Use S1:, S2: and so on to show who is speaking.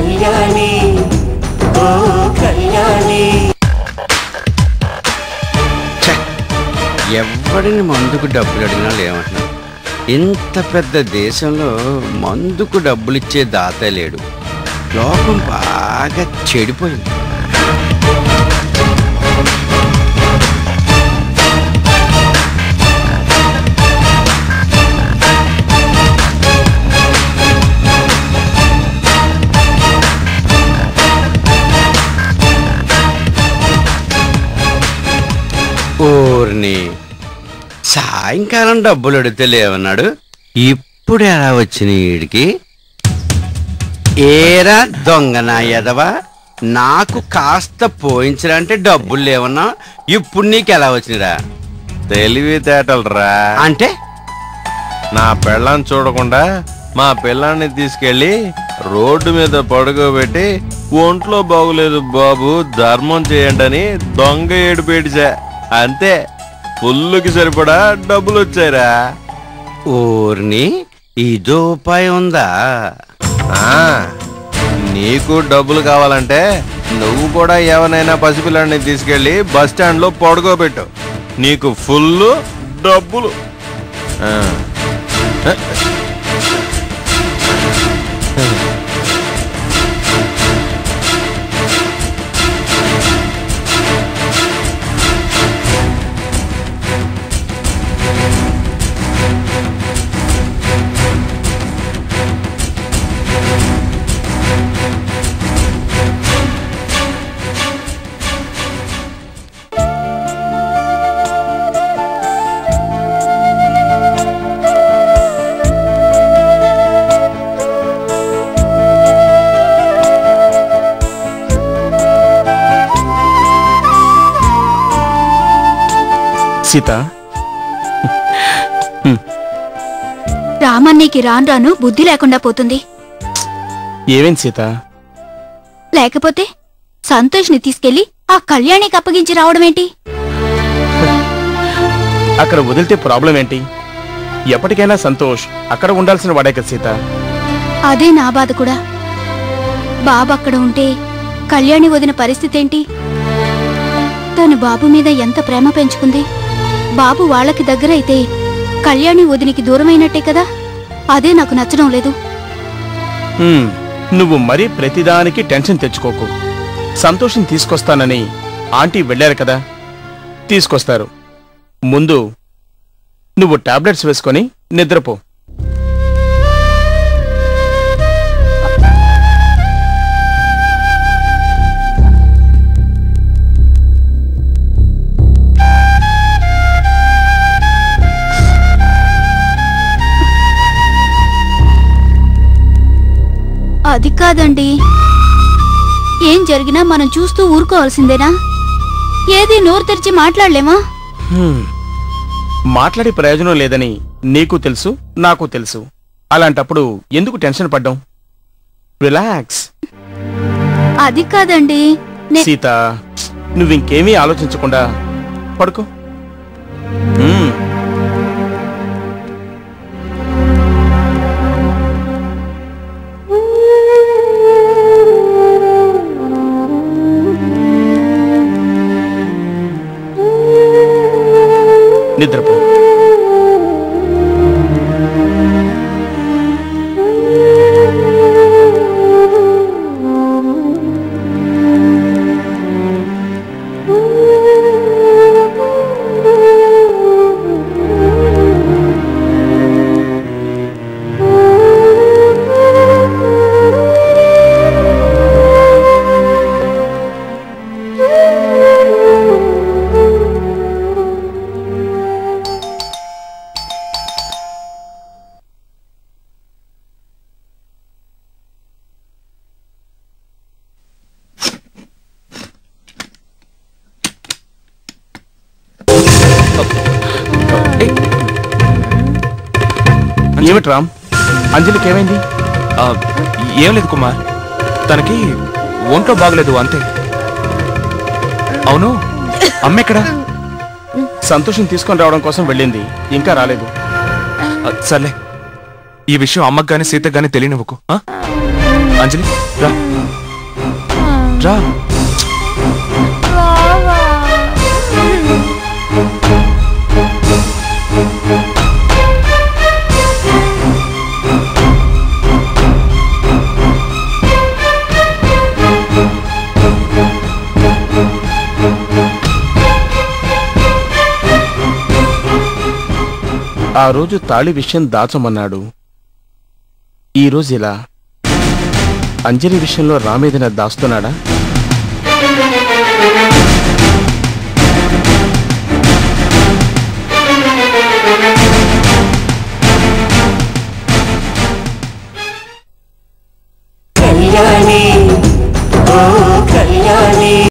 S1: కళ్యాణి ఓ కళ్యాణి.
S2: ఎవడిని మందుకు డబ్బులు అడిగినా లేవంటున్నా. ఇంత పెద్ద దేశంలో మందుకు డబ్బులు ఇచ్చే దాత లేడు. లోకం బాగా చెడిపోయింది. ఓర్ని సాయంకాలం డబ్బులు అడిగితే లేవన్నాడు. ఇప్పుడు ఎలా వచ్చినాయి వీడికి? ఏరా దొంగనా ఎదవా, నాకు కాస్త పోయించరంటే డబ్బులు లేవన్నా, ఇప్పుడు నీకు ఎలా వచ్చినరా?
S3: తెలివితేటలరా.
S2: అంటే
S3: నా పెళ్ళాన్ని చూడకుండా మా పిల్లాన్ని తీసుకెళ్లి రోడ్డు మీద పడుకోబెట్టి ఒంట్లో బాగులేదు బాబు ధర్మం చేయండి అని దొంగ ఏడుపేడిచా. అంతే, పుల్లుకి సరిపడా డబ్బులు వచ్చారా.
S2: ఓర్ని ఇదో ఉపాయం ఉందా?
S3: నీకు డబ్బులు కావాలంటే నువ్వు కూడా ఎవరైనా పసిపిల్లాడిని తీసుకెళ్లి బస్ స్టాండ్ లో పడుకోబెట్టు, నీకు ఫుల్ డబ్బులు.
S4: సీత,
S5: రామన్నీకి రాను రాను బుద్ధి లేకుండా పోతుంది.
S4: ఏమేంటి సీత?
S5: లేకపోతే సంతోష్ ని తీసుకెళ్లి ఆ కళ్యాణికి అప్పగించి రావడమేంటి?
S4: అక్కడ వదిలితే ప్రాబ్లం ఏంటి? ఎప్పటికైనా సంతోష్ అక్కడ ఉండాల్సిన వాడే కదా సీత.
S5: అదే నా బాధ కూడా. బాబు అక్కడ ఉంటే కళ్యాణి వదిన పరిస్థితి ఏంటి? తను బాబు మీద ఎంత ప్రేమ పెంచుకుంది. బాబు వాళ్ళకి దగ్గరైతే కళ్యాణి వదినికి దూరమైనట్టే కదా. అదే నాకు నచ్చడం లేదు.
S4: నువ్వు మరీ ప్రతిదానికి టెన్షన్ తెచ్చుకోకు. సంతోషం తీసుకొస్తానని ఆంటీ వెళ్ళారు కదా, తీసుకొస్తారు. ముందు నువ్వు టాబ్లెట్స్ వేసుకొని నిద్రపో.
S5: అది కాదండి, ఏం జరిగినా మనం చూస్తూ ఊరుకోవాల్సిందేనా? ఏది నోరు తెరిచి మాట్లాడలేమా?
S4: మాట్లాడే ప్రయోజనం లేదని నీకు తెలుసు, నాకు తెలుసు. అలాంటప్పుడు ఎందుకు టెన్షన్ పడ్డాం? రిలాక్స్.
S5: అది కాదండి.
S4: సీత, నువ్వింకేమీ ఆలోచించకుండా పడుకో. నిద్రపో. ఏమిటి రామ్, అంజలికి ఏమైంది?
S6: ఏం లేదు కుమార్, తనకి ఒంట్లో బాగలేదు అంతే. అవును, అమ్మెక్కడా?
S4: సంతోషం తీసుకొని రావడం కోసం వెళ్ళింది, ఇంకా రాలేదు.
S6: సర్లే, ఈ విషయం అమ్మకు గాని సీతకు గాని తెలియనివ్వకు. అంజలి రా రా.
S4: ఆ రోజు తాళి విషయం దాచమన్నాడు. ఈరోజు ఇలా అంజలి విషయంలో రామేదన దాస్తున్నాడా?